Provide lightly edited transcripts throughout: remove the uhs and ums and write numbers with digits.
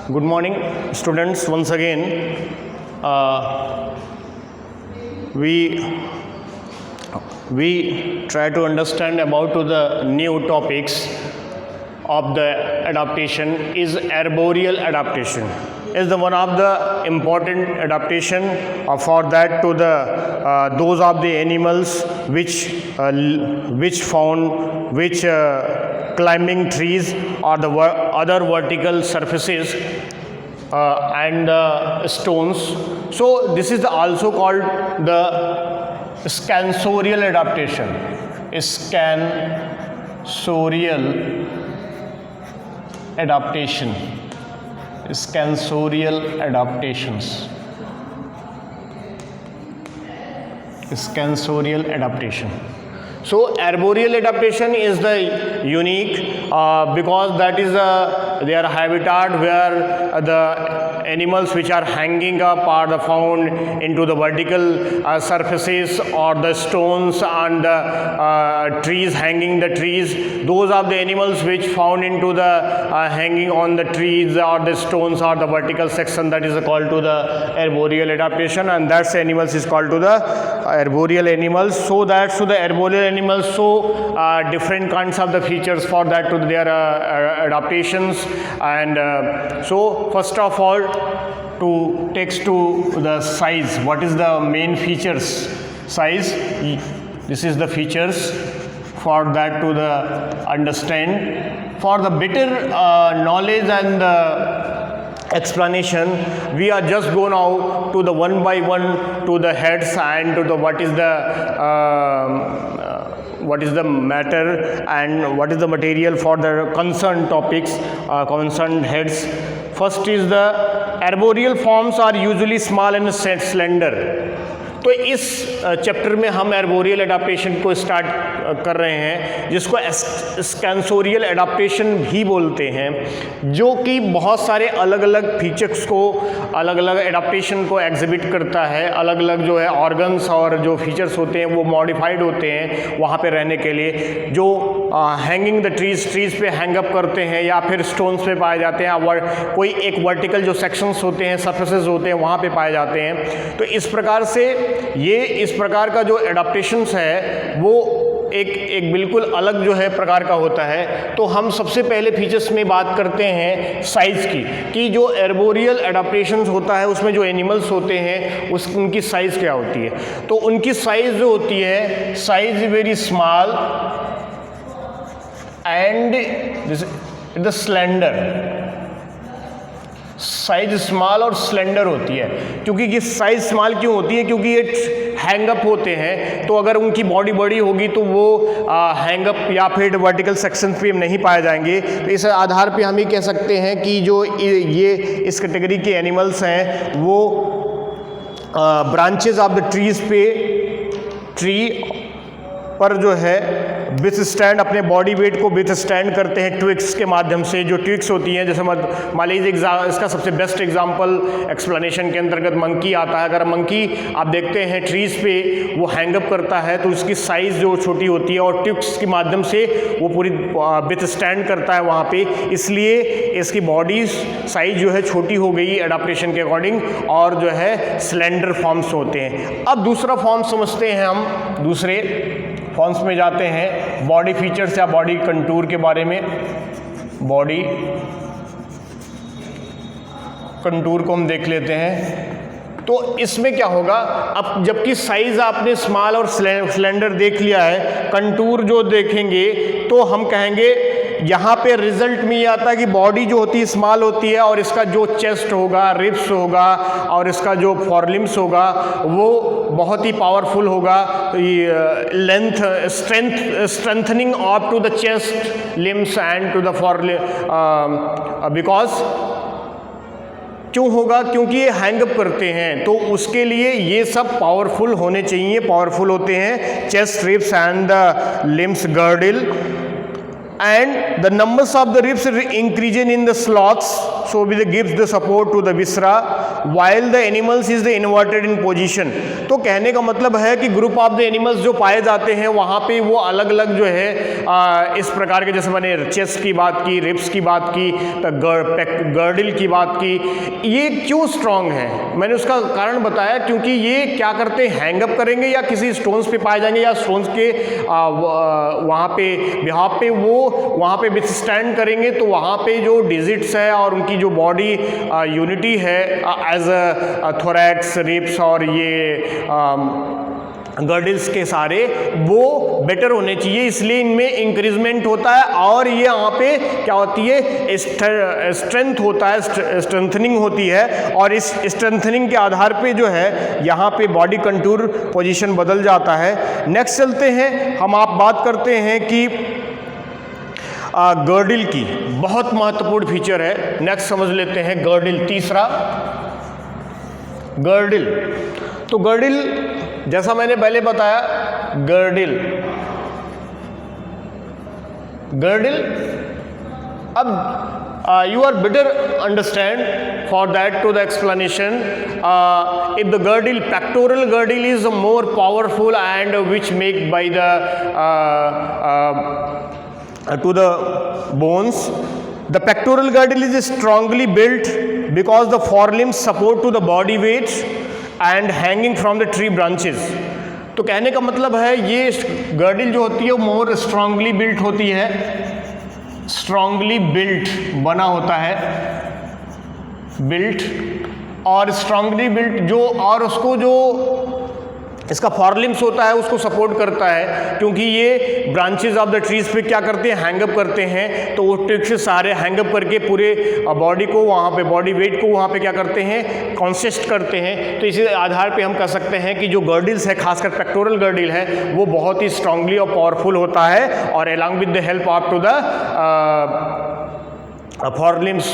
Good morning, students. Once again, we try to understand about the new topics of the adaptation. Is arboreal adaptation is the one of the important adaptation for that to the those of the animals which climbing trees or the other vertical surfaces and stones. So this is also called the scansorial adaptation. Scansorial adaptation. Scansorial adaptations. Scansorial adaptation. So arboreal adaptation is the unique because that is their habitat where the animals which are hanging up are found into the vertical surfaces or the stones and the trees, hanging the trees. Those are the animals which found into the hanging on the trees or the stones or the vertical section, that is called to the arboreal adaptation, and that's animals is called to the arboreal animals. So that's to the arboreal animals, so different kinds of the features for that to their adaptations. And so first of all, to takes to the size. What is the main features? Size. This is the features for that to the understand. For the better knowledge and explanation, we are just go now to the one by one to the heads and to the what is the matter and what is the material for the concerned topics, concerned heads. First is the arboreal forms are usually small and slender. तो इस chapter में हम arboreal adaptation को start कर रहे हैं, जिसको स्कैंसोरियल adaptation भी बोलते हैं, जो कि बहुत सारे अलग अलग फीचर्स को, अलग अलग एडाप्टेशन को एग्जिबिट करता है. अलग अलग जो है ऑर्गन्स और जो फीचर्स होते हैं वो मॉडिफाइड होते हैं वहाँ पे रहने के लिए. जो हैंगिंग द ट्रीज पे हैंग अप करते हैं या फिर स्टोन्स पे पाए जाते हैं, कोई एक वर्टिकल जो सेक्शंस होते हैं, सरफेसेस होते हैं, वहाँ पे पाए जाते हैं. तो इस प्रकार से ये इस प्रकार का जो एडाप्टेशंस है वो एक बिल्कुल अलग जो है प्रकार का होता है. तो हम सबसे पहले फीचर्स में बात करते हैं साइज़ की, कि जो एर्बोरियल एडाप्टेशंस होता है उसमें जो एनिमल्स होते हैं उनकी साइज़ क्या होती है. तो उनकी साइज़ जो होती है, size very small and the slender. Size small और स्लेंडर होती है. क्योंकि ये साइज स्मॉल क्यों होती है? क्योंकि ये हैंग अप होते हैं, तो अगर उनकी बॉडी बड़ी होगी तो वो हैंग अप या फिर वर्टिकल सेक्शन पे नहीं पाए जाएंगे. तो इस आधार पे हम ये कह सकते हैं कि जो ये इस कैटेगरी के एनिमल्स हैं वो ब्रांचेस ऑफ द ट्री पर जो है विथ स्टैंड अपने बॉडी वेट को विथ स्टैंड करते हैं ट्विक्स के माध्यम से. जो ट्विक्स होती हैं, जैसे मान लीजिए इसका सबसे बेस्ट एग्जांपल एक्सप्लेनेशन के अंतर्गत मंकी आता है. अगर मंकी आप देखते हैं ट्रीज पे वो हैंग अप करता है तो उसकी साइज़ जो छोटी होती है और ट्विक्स के माध्यम से वो पूरी विथ स्टैंड करता है वहाँ पे, इसलिए इसकी बॉडी साइज जो है छोटी हो गई एडाप्टेशन के अकॉर्डिंग, और जो है स्लेंडर फॉर्म्स होते हैं. अब दूसरा फॉर्म समझते हैं हम, दूसरे फॉर्म्स में जाते हैं. बॉडी फीचर्स या बॉडी कंटूर के बारे में. बॉडी कंटूर को हम देख लेते हैं. तो इसमें क्या होगा, अब जबकि साइज आपने स्मॉल और स्लेंडर देख लिया है, कंटूर जो देखेंगे तो हम कहेंगे यहाँ पे रिजल्ट में ये आता है कि बॉडी जो होती है स्मॉल होती है और इसका जो चेस्ट होगा, रिब्स होगा और इसका जो फॉरलिम्स होगा वो बहुत ही पावरफुल होगा. Length strengthening up to the chest limbs and to the because क्यों होगा? क्योंकि ये हैंग अप करते हैं, तो उसके लिए ये सब पावरफुल होने चाहिए. पावरफुल होते हैं chest, ribs and the limbs, girdle and the numbers of the ribs increasing in the sloths, so it gives the support to the viscera while the animals is the inverted in position. तो कहने का मतलब है कि group of the animals जो पाए जाते हैं वहाँ पे वो अलग अलग जो है इस प्रकार के, जैसे मैंने चेस्ट की बात की, रिब्स की बात की, गर्डिल की बात की, ये क्यों स्ट्रांग है मैंने उसका कारण बताया, क्योंकि ये क्या करते हैं, हैंगअप करेंगे या किसी स्टोन्स पे पाए जाएंगे या स्टोन्स के वहाँ पे बिहाफ पे वो वहाँ पे विथस्टैंड करेंगे, तो वहाँ पे जो डिजिट्स है और उनकी जो बॉडी यूनिटी है एज अ थोरैक्स, रिब्स और ये गर्डिल्स के सारे वो बेटर होने चाहिए, इसलिए इनमें इंक्रीजमेंट होता है और ये यहाँ पे क्या होती है, स्ट्रेंथ होता है, स्ट्रेंथनिंग होती है, और इस स्ट्रेंथनिंग के आधार पे जो है यहाँ पे बॉडी कंटूर पोजीशन बदल जाता है। नेक्स्ट चलते हैं, हम आप बात करते हैं कि गर्डिल की बहुत महत्वपूर्ण फीचर है। नेक्स्ट समझ लेते हैं गर्डिल, तीसरा गर्डिल। तो गर्डिल जैसा मैंने पहले बताया, गर्डिल अब you are better understand for that to the explanation if the girdle, pectoral girdle is more powerful and which make by the to the bones. The pectoral girdle is strongly built because the forelimbs support to the body weight and hanging from the tree branches. तो कहने का मतलब है ये girdle जो होती है वो मोर स्ट्रांगली बिल्ट होती है, स्ट्रांगली बिल्ट बना होता है, बिल्ट और स्ट्रांगली बिल्ट जो, और उसको जो इसका फॉरलिम्स होता है उसको सपोर्ट करता है, क्योंकि ये ब्रांचेज ऑफ द ट्रीज पे क्या करते हैं, हैंगअप करते हैं, तो वो ट्रिक से सारे हैंगअप करके पूरे बॉडी को वहाँ पे, बॉडी वेट को वहाँ पे क्या करते हैं, कॉन्सिस्ट करते हैं। तो इसी आधार पे हम कह सकते हैं कि जो गर्डिल्स है, खासकर पेक्टोरल गर्डिल है, वो बहुत ही स्ट्रांगली और पावरफुल होता है, और along with the help of to the forelimbs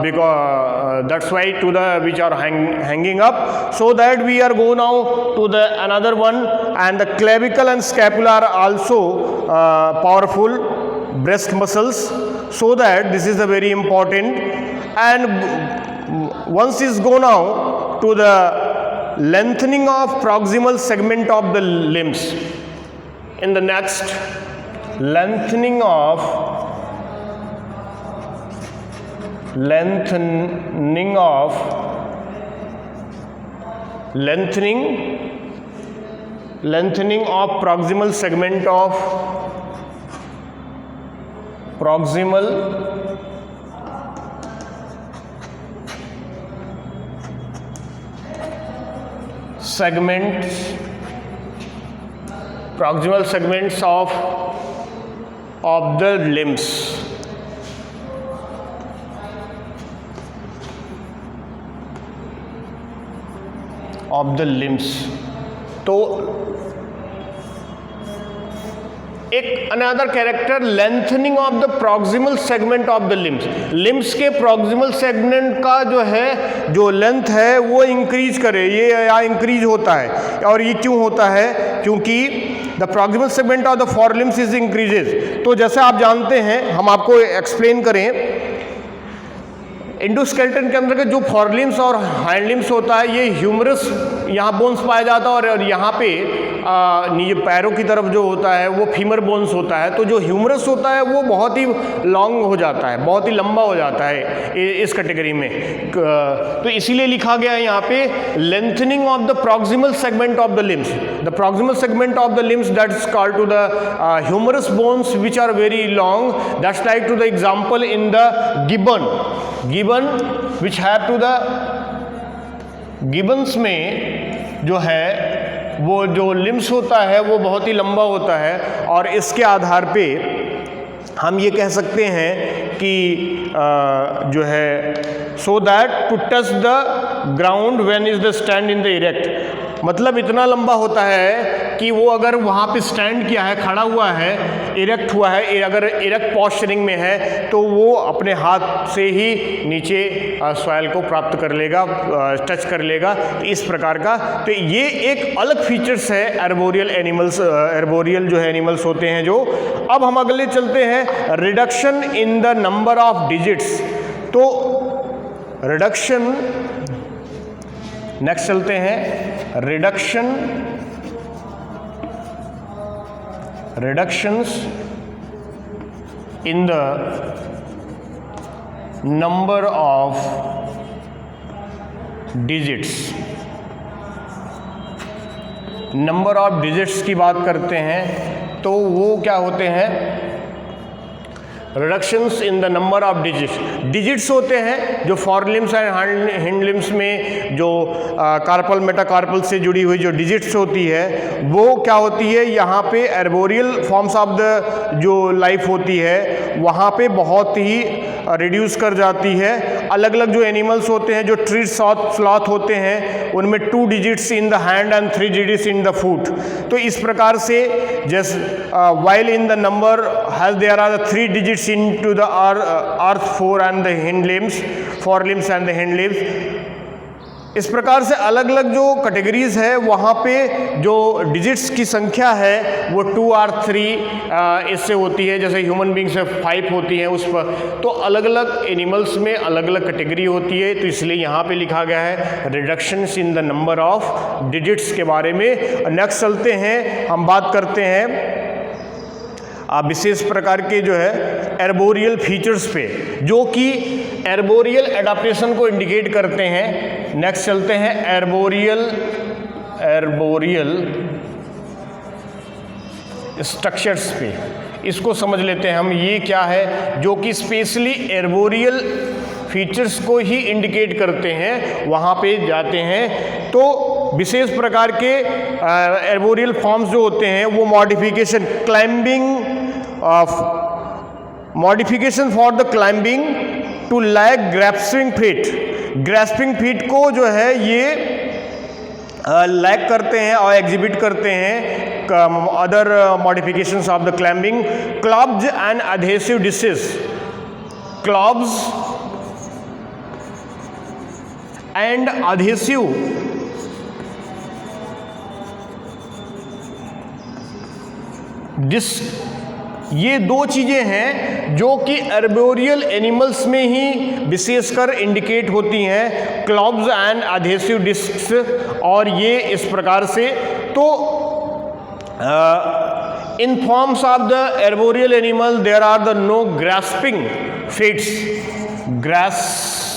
because that's why to the which are hanging up. So that we are go now to the another one, and the clavicle and scapula are also powerful breast muscles, so that this is a very important. And once is go now to the lengthening of proximal segment of the limbs. In the next, lengthening of proximal segment of proximal segments of the limbs. Of the limbs. तो एक another character, lengthening of the proximal segment of the limbs. Limbs के proximal segment का जो है, जो length है वो increase करे, ये या इंक्रीज होता है। और ये क्यों होता है, क्योंकि the proximal segment of the four limbs is increases. तो जैसे आप जानते हैं, हम आपको एक्सप्लेन करें, इंडोस्केलेटन के अंदर के जो फॉरलिम्स और हाइंडलिम्स होता है, ये ह्यूमरस यहाँ बोन्स पाया जाता है, और यहाँ पे नीचे पैरों की तरफ जो होता है वो फीमर बोन्स होता है। तो जो ह्यूमरस होता है वो बहुत ही लॉन्ग हो जाता है, बहुत ही लंबा हो जाता है इस कैटेगरी में। तो इसीलिए लिखा गया है यहाँ पे lengthening of the proximal segment of the limbs. The proximal segment of the limbs that is called to the humerus bones which are very long, that's like to the example in the gibbon which have to the gibbons में जो है वो जो limbs होता है वो बहुत ही लंबा होता है, और इसके आधार पे हम ये कह सकते हैं कि जो है so that to touch the ground when is the stand in the erect. मतलब इतना लंबा होता है कि वो अगर वहाँ पे स्टैंड किया है, खड़ा हुआ है, इरेक्ट हुआ है, अगर इरेक्ट पोस्चरिंग में है तो वो अपने हाथ से ही नीचे सॉइल को प्राप्त कर लेगा, टच कर लेगा। तो इस प्रकार का, तो ये एक अलग फीचर्स है एर्बोरियल एनिमल्स, एर्बोरियल जो है एनिमल्स होते हैं जो। अब हम अगले चलते हैं, reduction in the number of digits. तो रिडक्शन, नेक्स्ट चलते हैं, reductions in the number of digits. Number of digits की बात करते हैं तो वो क्या होते हैं, reductions in the number of digits. Digits होते हैं जो फॉरलिम्स एंड हिंड लिम्स में जो कार्पल मेटाकार्पल से जुड़ी हुई जो डिजिट्स होती है वो क्या होती है, यहाँ पे एर्बोरियल फॉर्म्स ऑफ द जो लाइफ होती है वहाँ पे बहुत ही रिड्यूस कर जाती है। अलग अलग जो एनिमल्स होते हैं, जो ट्री स्लॉथ होते हैं, उनमें 2 digits in the hand and 3 digits in the foot. तो इस प्रकार से just while in the number has there are 3 digits in to the earth 4 and the hind limbs, forelimbs and the hind limbs. इस प्रकार से अलग अलग जो कैटेगरीज है वहाँ पे जो डिजिट्स की संख्या है वो 2 और 3 इससे होती है। जैसे ह्यूमन बींग्स में 5 होती हैं उस पर, तो अलग अलग एनिमल्स में अलग अलग कैटेगरी होती है। तो इसलिए यहाँ पे लिखा गया है reductions in the number of digits के बारे में। नेक्स्ट चलते हैं, हम बात करते हैं विशेष प्रकार के जो है एर्बोरियल फीचर्स पे, जो कि एर्बोरियल एडाप्टेशन को इंडिकेट करते हैं। नेक्स्ट चलते हैं एर्बोरियल स्ट्रक्चर्स पे, इसको समझ लेते हैं हम, ये क्या है जो कि स्पेशली एर्बोरियल फीचर्स को ही इंडिकेट करते हैं। वहाँ पे जाते हैं तो विशेष प्रकार के एर्बोरियल फॉर्म्स जो होते हैं वो modification, climbing modification for the climbing to lack grasping feet. Grasping feet को जो है ये लैक करते हैं और एग्जिबिट करते हैं other modifications of the climbing. Claws and adhesive discs, claws and adhesive disc, ये 2 चीज़ें हैं जो कि एर्बोरियल एनिमल्स में ही विशेषकर इंडिकेट होती हैं, क्लब्स एंड एडहेसिव डिस्क्स। और ये इस प्रकार से, तो in forms of the arboreal animal there are the no grasping feets. Graspings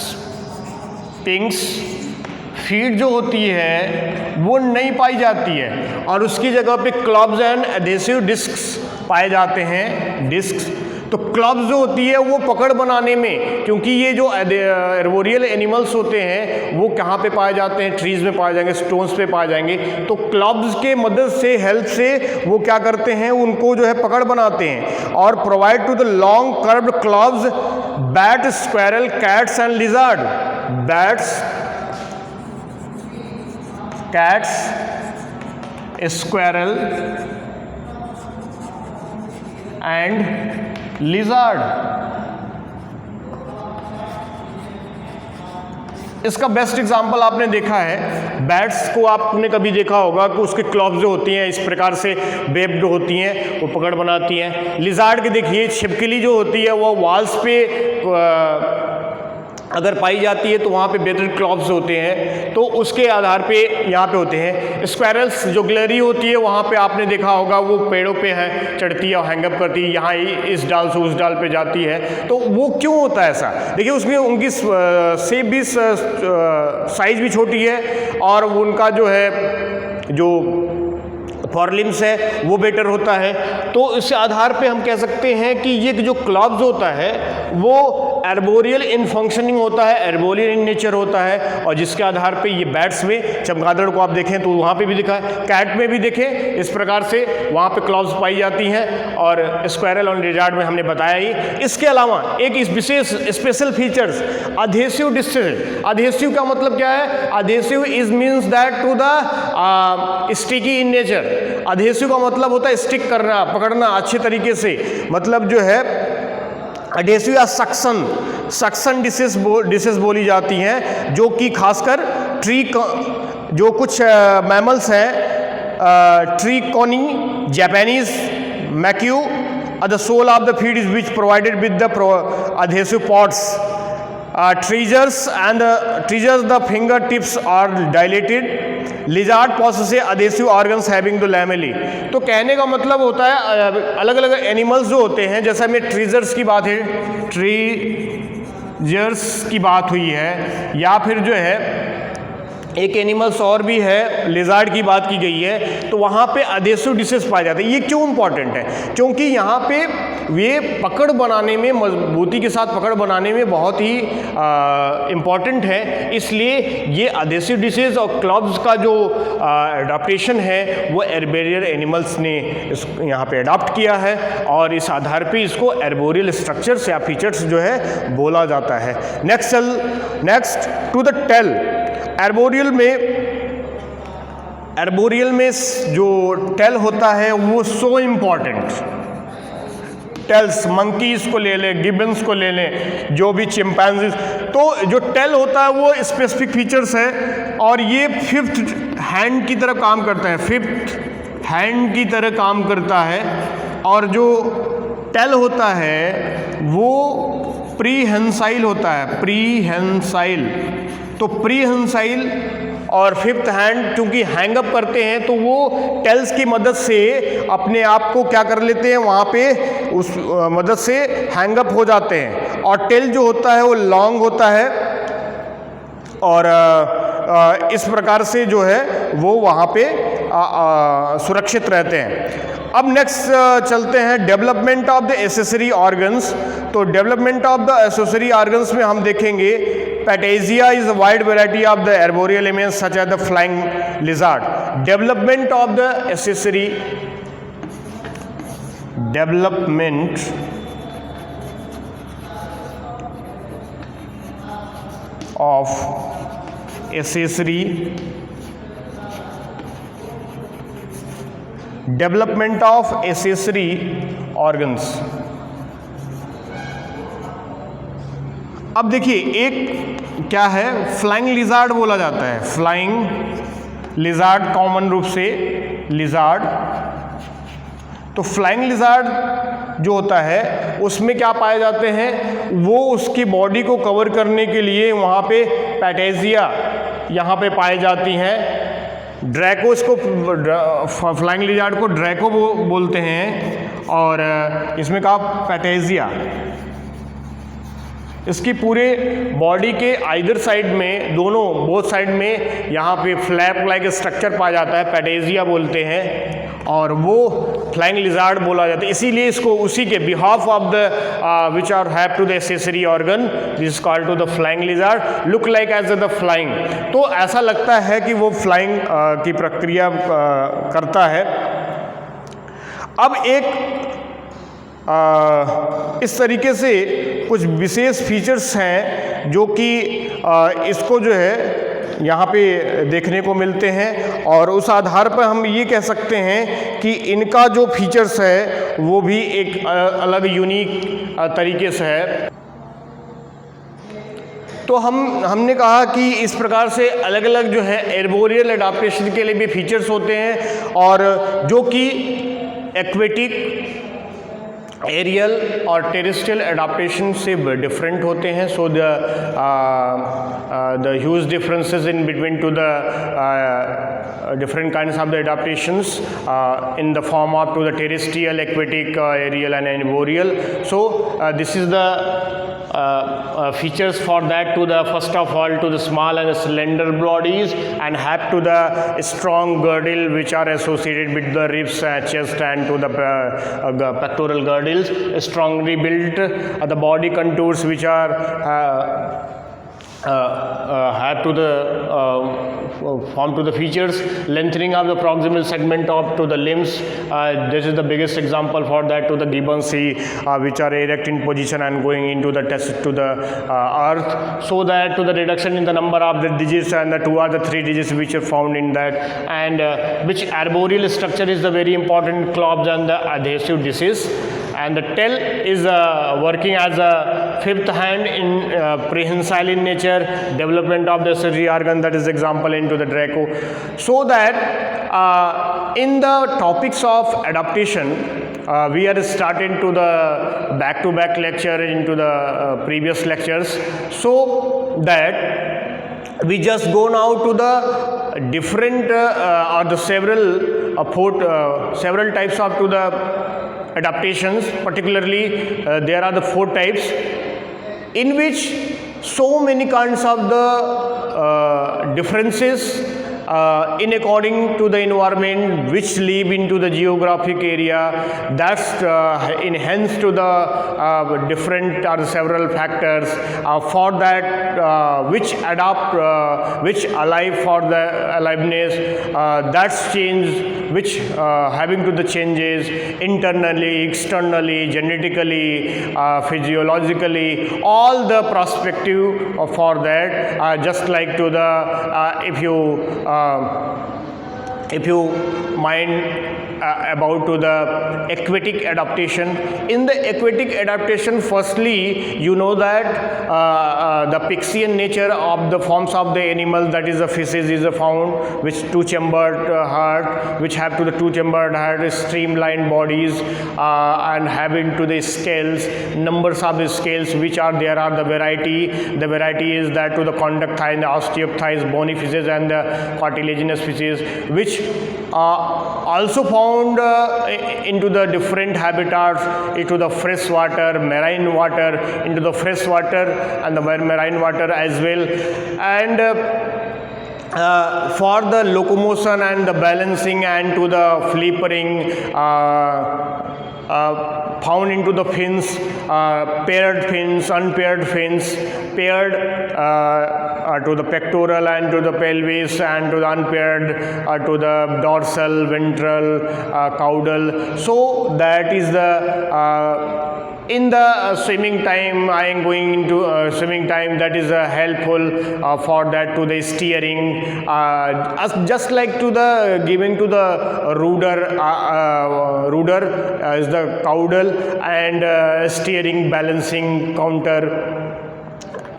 feet जो होती है वो नहीं पाई जाती है और उसकी जगह पे क्लब्स एंड एडहेसिव डिस्क्स पाए जाते हैं। डिस्क्स, तो क्लब्स जो होती है वो पकड़ बनाने में, क्योंकि ये जो एर्बोरियल एनिमल्स होते हैं वो कहाँ पे पाए जाते हैं, ट्रीज में पाए जाएंगे, स्टोन्स पे पाए जाएंगे। तो क्लब्स के मदद से, हेल्प से वो क्या करते हैं, उनको जो है पकड़ बनाते हैं। और provide to the long curved claws bat, squirrel, cats and lizard. Bats, cats, squirrel and lizard. इसका बेस्ट एग्जांपल आपने देखा है, बैट्स को आपने कभी देखा होगा कि उसके क्लॉब्स जो होती हैं इस प्रकार से वेब्ड होती हैं, वो पकड़ बनाती हैं। लिजार्ड के देखिए छिपकली जो होती है वो वॉल्स पे अगर पाई जाती है तो वहाँ पे बेटर क्लॉब्स होते हैं, तो उसके आधार पे यहाँ पे होते हैं। स्क्वायरल्स जो गिलहरी होती है वहाँ पे आपने देखा होगा वो पेड़ों पे है, चढ़ती है और हैंगअप करती है, यहाँ इस डाल से उस डाल पे जाती है। तो वो क्यों होता है ऐसा, देखिए उसमें उनकी शेप भी, साइज भी छोटी है और उनका जो है जो फॉरलिम्स है वो बेटर होता है। तो इस आधार पे हम कह सकते हैं कि ये जो क्लब्स होता है वो एर्बोरियल इन फंक्शनिंग होता है, एर्बोरियल इन नेचर होता है, और जिसके आधार पे ये बैट्स में, चमगादड़ को आप देखें तो वहाँ पे भी दिखा है, कैट में भी देखें इस प्रकार से वहाँ पे क्लॉव्स पाई जाती हैं, और स्क्वायरल और लिजार्ड में हमने बताया ही। इसके अलावा एक विशेष special features adhesive distance. Adhesive का मतलब क्या है? Adhesive is means that to the sticky in nature. Adhesive का मतलब होता है स्टिक करना, पकड़ना अच्छे तरीके से, मतलब जो है अधेसिव या सक्शन डिशेस बोली जाती हैं, जो कि खासकर ट्री, जो कुछ मैमल्स हैं, tree coney, Japanese macaque, the sole of the feet is which provided with the adhesive pods. Tweezers the finger tips are dilated. Lizard possesses adhesive organs having the lamellae. तो कहने का मतलब होता है अलग अलग एनिमल्स जो होते हैं, जैसे हमें ट्रीजर्स की बात है, ट्रीजर्स की बात हुई है, या फिर जो है एक एनिमल्स और भी है, लिजार्ड की बात की गई है, तो वहाँ पे अधेसिव डिशेस पाए जाते हैं। ये क्यों इंपॉर्टेंट है? क्योंकि यहाँ पे वे पकड़ बनाने में, मजबूती के साथ पकड़ बनाने में बहुत ही इम्पॉर्टेंट है, इसलिए ये अधेसिव डिशेस और क्लब्स का जो अडाप्टेशन है वो एर्बोरियल एनिमल्स ने यहाँ पे अडॉप्ट किया है, और इस आधार पे इसको एर्बोरियल स्ट्रक्चर्स या फीचर्स जो है बोला जाता है। Next to the tail. Arboreal में जो टेल होता है वो सो इम्पॉर्टेंट। टेल्स, मंकीज को ले लें, गिबन्स को ले लें, जो भी चिंपैंजीज, तो जो टेल होता है वो स्पेसिफिक फीचर्स है, और ये फिफ्थ हैंड की तरह काम करता है, फिफ्थ हैंड की तरह काम करता है। और जो टेल होता है वो प्रीहेंसाइल होता है, प्रीहेंसाइल। तो प्रीहेंसाइल और फिफ्थ हैंड चूंकि हैंग अप करते हैं, तो वो टेल्स की मदद से अपने आप को क्या कर लेते हैं, वहाँ पे उस मदद से हैंग अप हो जाते हैं। और टेल जो होता है वो लॉन्ग होता है, और इस प्रकार से जो है वो वहाँ पे सुरक्षित रहते हैं। अब नेक्स्ट चलते हैं development of the accessory organs. तो development of the accessory organs में हम देखेंगे patagia is a wide variety of the arboreal animals such as the flying lizard. Development of the accessory, development of accessory, development of accessory organs. अब देखिए, एक क्या है, flying lizard बोला जाता है, फ्लाइंग लिजार्ड, कॉमन रूप से लिजार्ड। तो फ्लाइंग लिजार्ड जो होता है उसमें क्या पाए जाते हैं, वो उसकी बॉडी को कवर करने के लिए वहाँ पे पैटेजिया यहाँ पे पाई जाती हैं। ड्रैको, इसको फ्लाइंग लिजार्ड को ड्रैको बोलते हैं, और इसमें कहा पैटेजिया। इसकी पूरे बॉडी के आइदर साइड में, दोनों बोथ साइड में यहाँ पे फ्लैप लाइक स्ट्रक्चर पाया जाता है, पैटेजिया बोलते हैं, और वो फ्लाइंग लिजार्ड बोला जाता है। इसीलिए इसको उसी के behalf of the which are have to the accessory organ this called to the flying lizard look like as the flying. तो ऐसा लगता है कि वो फ्लाइंग की प्रक्रिया करता है। अब एक इस तरीके से कुछ विशेष फीचर्स हैं जो कि इसको जो है यहाँ पे देखने को मिलते हैं, और उस आधार पर हम ये कह सकते हैं कि इनका जो फीचर्स है वो भी एक अलग यूनिक तरीके से है। तो हमने कहा कि इस प्रकार से अलग अलग जो है एर्बोरियल एडाप्टेशन के लिए भी फीचर्स होते हैं, और जो कि एक्वेटिक, एरियल और टेरेस्ट्रियल एडाप्टेशन से डिफरेंट होते हैं। So the huge differences in between two the different kinds of the adaptations in the form of to the terrestrial, aquatic, aerial and arboreal. So this is the features for that to the first of all to the small and slender bodies, and have to the strong girdle which are associated with the ribs, chest and to the pectoral girdle. muscles strongly built, the body contours which are have to the form to the features, lengthening of the proximal segment up to the limbs. This is the biggest example for that to the Gibbonsi, which are erect in position and going into the test to the earth, so that to the reduction in the number of the digits, and the 2 or the 3 digits which are found in that, and which arboreal structure is the very important claws and the adhesive discs. And the tail is working as a fifth hand in prehensile in nature, development of the sensory organ, that is example into the Draco. So that in the topics of adaptation, we are starting to the back-to-back lecture into the previous lectures, so that we just go now to the different or the several types of to the adaptations. Particularly there are the 4 types, in which so many kinds of the differences in according to the environment which live into the geographic area, that's enhanced to the different or several factors for that which adapt, which alive for the aliveness, that's change which having to the changes internally, externally, genetically, physiologically, all the perspective for that, just like to the if you mind about to the aquatic adaptation. In the aquatic adaptation, firstly you know that the Pixian nature of the forms of the animal, that is the fishes, is found which 2-chambered heart, which have to the 2-chambered heart, streamlined bodies, and having to the scales, numbers of the scales which are there are the variety. The variety is that to the conducti, the osteophytes, bony fishes, and the cartilaginous fishes, which also found into the different habitats, into the fresh water, marine water, into the fresh water and the marine water as well. And for the locomotion and the balancing and to the flippering, found into the fins, paired fins, unpaired fins, paired to the pectoral and to the pelvis, and to the unpaired to the dorsal, ventral, caudal. So that is the in the swimming time, I am going into swimming time, that is helpful for that to the steering, just like to the giving to the rudder is the caudal, and steering, balancing, counter.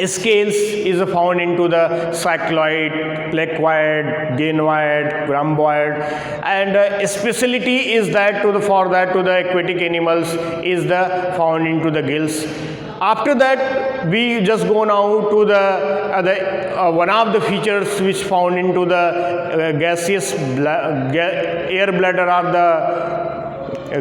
Scales is found into the cycloid, placoid, ganoid, rhomboid, and specialty is that to the for that to the aquatic animals is the found into the gills. After that, we just go now to the one of the features which found into the gaseous air bladder, or the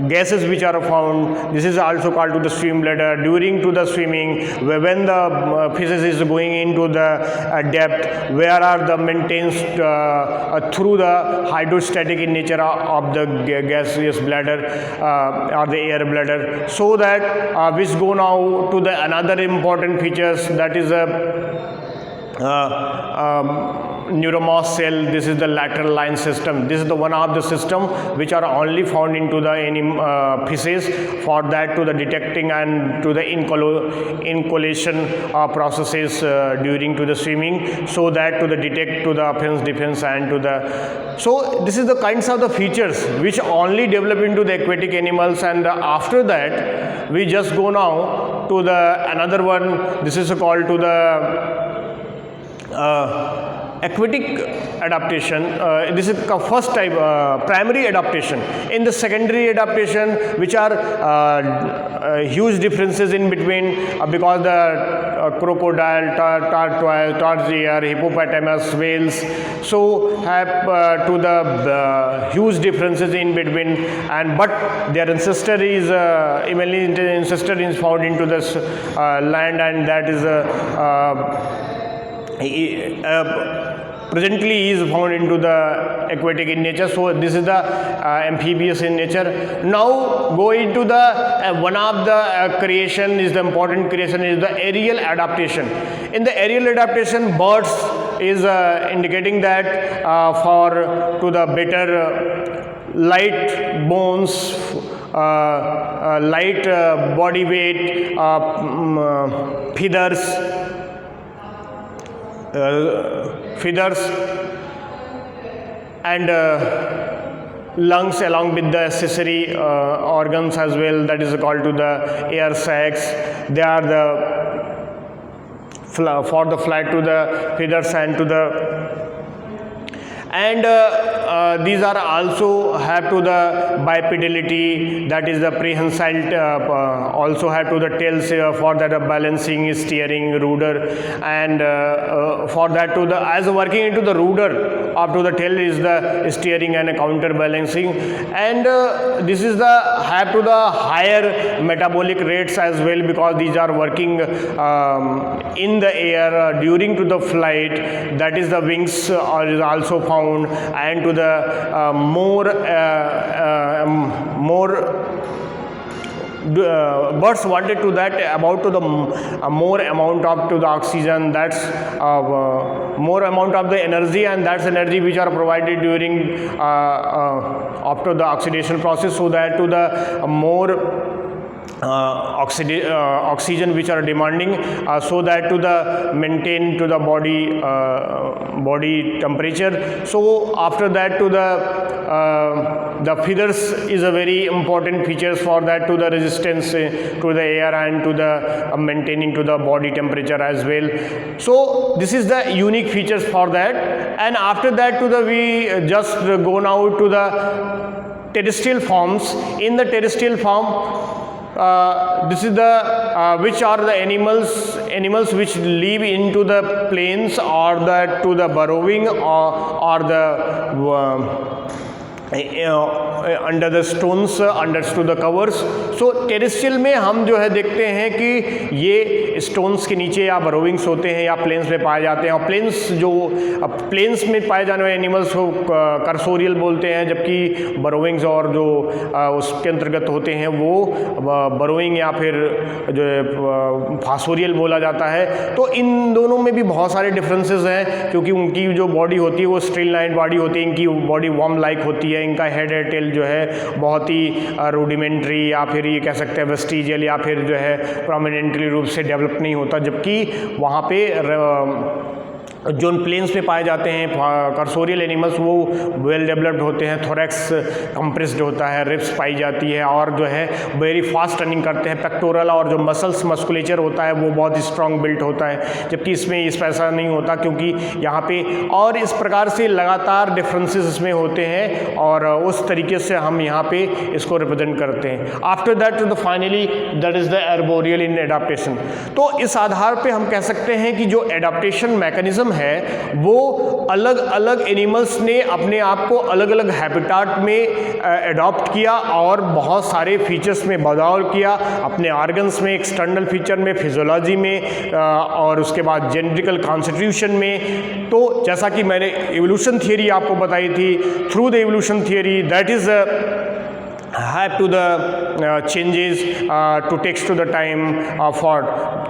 gases which are found. This is also called to the swim bladder. During to the swimming, when the fishes is going into the depth, where are the maintains through the hydrostatic in nature of the gaseous bladder or the air bladder, so that which go now to the another important features, that is a neuromos cell. This is the lateral line system. This is the one of the system which are only found into the fishes, for that to the detecting and to the incolation processes during to the swimming, so that to the detect to the offense, defense, and to the. So this is the kinds of the features which only develop into the aquatic animals, and after that we just go now to the another one. This is called to the aquatic adaptation. This is the first type, primary adaptation. In the secondary adaptation, which are huge differences in between, because the crocodile, tortoise, tarsier, hippopotamus, whales, so have to the huge differences in between, and but their ancestor is mainly ancestor is found into this land, and that is presently is found into the aquatic in nature. So this is the amphibious in nature. Now go into the one of the creation is the important creation is the aerial adaptation. In the aerial adaptation, birds is indicating that for to the better light bones, light body weight, feathers and lungs along with the accessory organs as well, that is called to the air sacs. They are the for the flight to the feathers and to the these are also have to the bipedality, that is the prehensile, also have to the tails for that balancing, steering, rudder, and for that to the as working into the rudder up to the tail is the steering and counterbalancing, and this is the have to the higher metabolic rates as well, because these are working in the air during to the flight. That is the wings is also found, and to the more birds wanted to that about to the more amount of to the oxygen, that's more amount of the energy, and that's energy which are provided during after the oxidation process, so that to the more oxygen which are demanding, so that to the maintain to the body temperature. So after that to the feathers is a very important features for that to the resistance to the air and to the maintaining to the body temperature as well. So this is the unique features for that. And after that to the we just go now to the terrestrial forms. In the terrestrial form, this is the which are the animals which live into the plains or the to the burrowing or the under the stones under to the covers. So terrestrial में हम जो है देखते हैं कि ये stones के नीचे या बरोविंग्स होते हैं या प्लेन्स में पाए जाते हैं. और प्लेन्स जो प्लेन्स में पाए जाने वाले एनिमल्स को कर्सोरियल बोलते हैं, जबकि बरोविंग्स और जो उसके अंतर्गत होते हैं वो बरोविंग या फिर जो फासोरियल बोला जाता है. तो इन दोनों में भी बहुत सारे डिफरेंसेस हैं, क्योंकि उनकी जो बॉडी होती है वो स्ट्रीमलाइन बॉडी होती है, इनकी बॉडी वर्म लाइक होती है, इनका हेड है टेल जो है बहुत ही रूडिमेंट्री या फिर ये कह सकते हैं वेस्टिजियल या फिर जो है प्रोमिनेंटली रूप से डेवलप नहीं होता, जबकि वहाँ पे जो प्लेन्स में पाए जाते हैं कर्सोरियल एनिमल्स वो वेल डेवलप्ड होते हैं. थोरैक्स कंप्रेस्ड होता है, रिब्स पाई जाती है और जो है वेरी फास्ट रनिंग करते हैं. पेक्टोरल और जो मस्कुलेचर होता है वो बहुत स्ट्रॉन्ग बिल्ट होता है, जबकि इसमें इस ऐसा नहीं होता, क्योंकि यहाँ पे और इस प्रकार से लगातार डिफरेंसेस इसमें होते हैं और उस तरीके से हम यहाँ पे इसको रिप्रेजेंट करते हैं. After that the finally that is the arboreal in adaptation. तो इस आधार पे हम कह सकते हैं कि जो एडाप्टेशन मैकेनिज्म है वो अलग अलग एनिमल्स ने अपने आप को अलग अलग हैबिटाट में अडॉप्ट किया और बहुत सारे फीचर्स में बदलाव किया, अपने ऑर्गन्स में, एक्सटर्नल फीचर में, फिजियोलॉजी में और उसके बाद जेनेटिकल कॉन्स्टिट्यूशन में. तो जैसा कि मैंने एवोल्यूशन थियरी आपको बताई थी, through the evolution theory that is have to the changes to takes to the time for.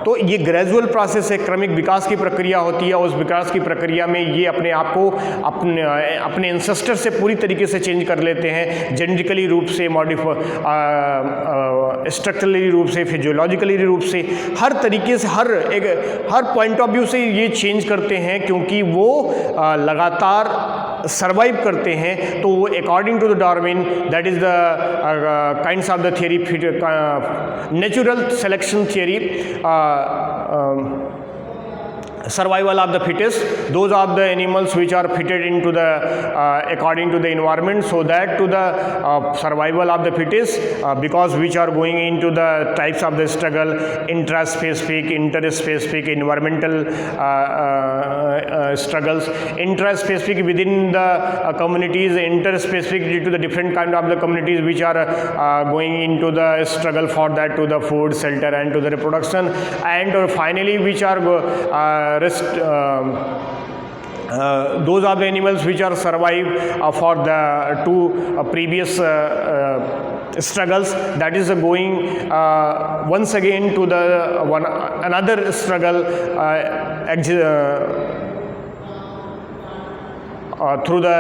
तो ये ग्रेजुअल प्रोसेस है, क्रमिक विकास की प्रक्रिया होती है. उस विकास की प्रक्रिया में ये अपने आप को अपने एंसेस्टर से पूरी तरीके से चेंज कर लेते हैं, जेनेटिकली रूप से स्ट्रक्चरली रूप से, फिजियोलॉजिकली रूप से, हर तरीके से हर पॉइंट ऑफ व्यू से ये चेंज करते हैं, क्योंकि वो लगातार सर्वाइव करते हैं. तो वो according to the Darwin that is the kinds of the theory, natural selection theory, survival of the fittest, those are the animals which are fitted into the according to the environment, so that to the survival of the fittest, because which are going into the types of the struggle, intraspecific, interspecific, environmental struggles, intraspecific within the communities, interspecific due to the different kind of the communities which are going into the struggle for that to the food, shelter and to the reproduction, and finally which are those are the animals which are survive for the two previous struggles, that is going once again to the another struggle through the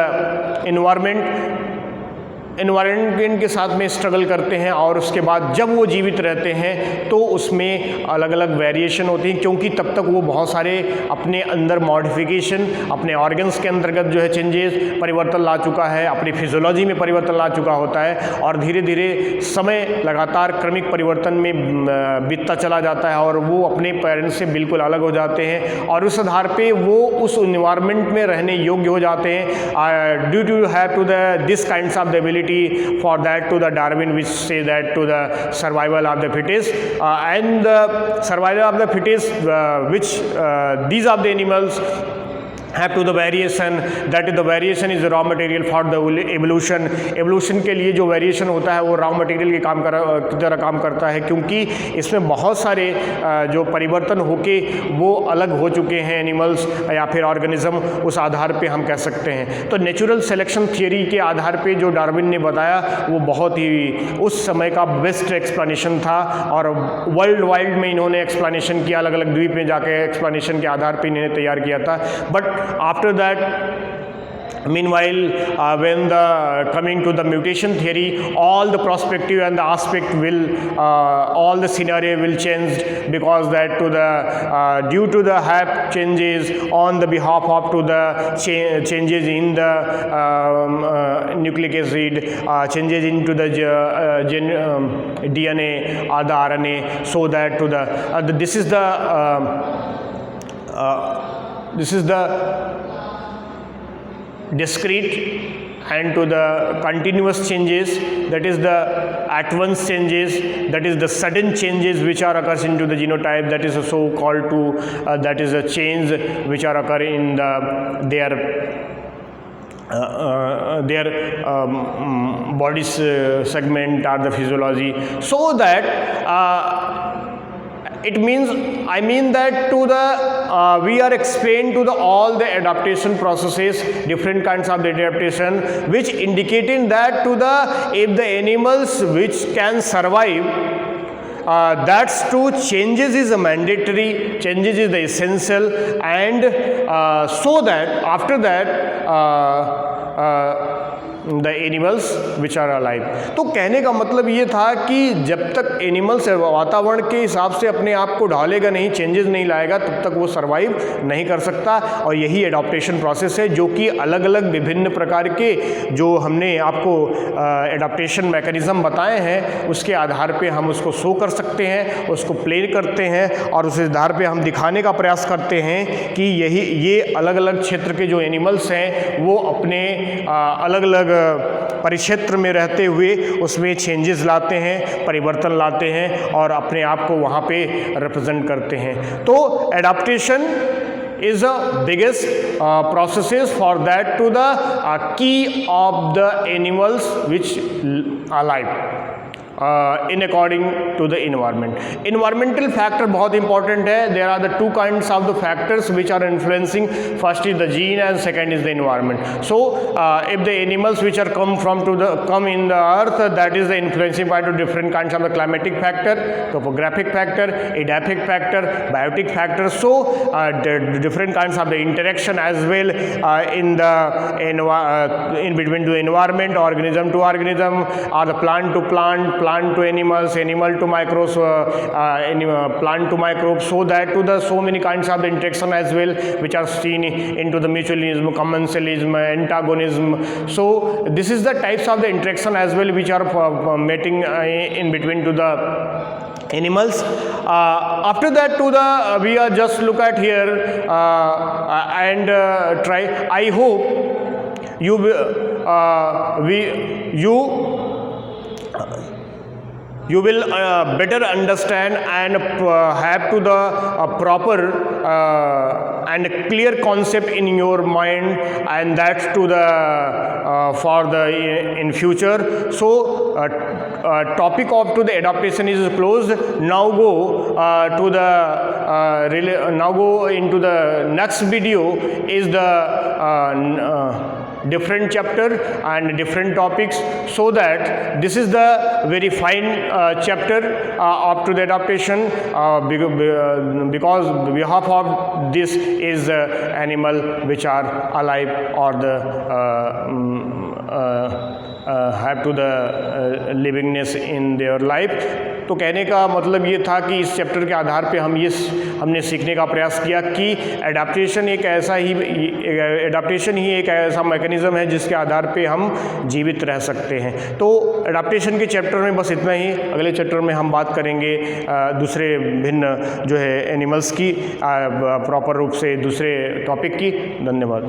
environment के साथ में struggle करते हैं, और उसके बाद जब वो जीवित रहते हैं तो उसमें अलग अलग वेरिएशन होती हैं, क्योंकि तब तक वो बहुत सारे अपने अंदर मॉडिफिकेशन, अपने ऑर्गन्स के अंतर्गत जो है चेंजेस, परिवर्तन ला चुका है, अपनी फिजियोलॉजी में परिवर्तन ला चुका होता है, और धीरे धीरे समय लगातार क्रमिक परिवर्तन में बीतता चला जाता है और वो अपने पेरेंट्स से बिल्कुल अलग हो जाते हैं, और उस आधार पे वो उस इन्वायरमेंट में रहने योग्य हो जाते हैं। Due to have to the this kinds of the ability for that to the Darwin, which say that to the survival of the fittest, and the survival of the fittest, which these are the animals have to the variation, that is the variation is the raw material for the evolution. evolution के लिए जो variation होता है वो raw material की तरह काम करता है, क्योंकि इसमें बहुत सारे जो परिवर्तन होके वो अलग हो चुके हैं एनिमल्स या फिर ऑर्गेनिज्म, उस आधार पे हम कह सकते हैं। तो नेचुरल सिलेक्शन थियरी के आधार पे जो डार्विन ने बताया वो बहुत ही उस समय का बेस्ट एक्सप्लेनेशन था, और वर्ल्ड वाइड में इन्होंने एक्सप्लेनेशन किया, अलग अलग द्वीप में जाके एक्सप्लेनेशन के आधार पे इन्होंने तैयार किया था। But after that, meanwhile, when the coming to the mutation theory, all the perspective and the aspect will all the scenario will change, because that to the due to the hap changes on the behalf of to the changes in the nucleic acid, changes into the DNA or the RNA, so that to the this is the discrete and to the continuous changes, that is the at once changes, that is the sudden changes which are occurs into the genotype, that is so called to that is a change which are occur in their body segment or the physiology, so that it means, I mean that to the we are explained to the all the adaptation processes, different kinds of the adaptation, which indicating that to the if the animals which can survive, that's to changes is a mandatory, changes is the essential, and so that after that the animals which are alive. तो कहने का मतलब ये था कि जब तक animals वातावरण के हिसाब से अपने आप को ढालेगा नहीं, चेंजेस नहीं लाएगा, तब तक वो सर्वाइव नहीं कर सकता। और यही एडाप्टेशन प्रोसेस है, जो कि अलग अलग विभिन्न प्रकार के जो हमने आपको एडाप्टेशन मैकेनिज्म बताए हैं, उसके आधार पे हम उसको शो कर सकते हैं, उसको प्ले करते हैं, और उस आधार पे हम दिखाने का प्रयास करते हैं कि ये अलग अलग क्षेत्र के जो एनिमल्स हैं वो अपने अलग अलग परिक्षेत्र में रहते हुए उसमें चेंजेस लाते हैं, परिवर्तन लाते हैं, और अपने आप को वहाँ पे रिप्रेजेंट करते हैं। तो adaptation is the biggest processes for that to the key of the animals which are alive in according to the environment. Environmental factor बहुत important है। There are the two kinds of the factors which are influencing. First is the gene and second is the environment. So if the animals which are come in the earth, that is the influencing by to different kinds of the climatic factor, topographic factor, edaphic factor, biotic factor. So the different kinds of the interaction as well in between the environment, organism to organism, or the plant to plant, plant to animals, animal to microbes, plant to microbes, so that to the so many kinds of the interaction as well, which are seen into the mutualism, commensalism, antagonism. So this is the types of the interaction as well which are meeting in between to the animals. After that to the we are just look at here and try. I hope you you will better understand and have to the proper and clear concept in your mind, and that's to the for the in future. So topic of to the adaptation is closed. Now go to the now go into the next video is the different chapter and different topics, so that this is the very fine chapter up to the adaptation, because behalf of this is the animal which are alive or the have to the livingness in their life. तो कहने का मतलब ये था कि इस chapter के आधार पे हमने सीखने का प्रयास किया कि एडाप्टेशन ही एक ऐसा मैकेनिज़्म है जिसके आधार पे हम जीवित रह सकते हैं। तो एडाप्टेशन के चैप्टर में बस इतना ही। अगले चैप्टर में हम बात करेंगे दूसरे भिन्न जो है एनिमल्स की प्रॉपर रूप से दूसरे टॉपिक की। धन्यवाद।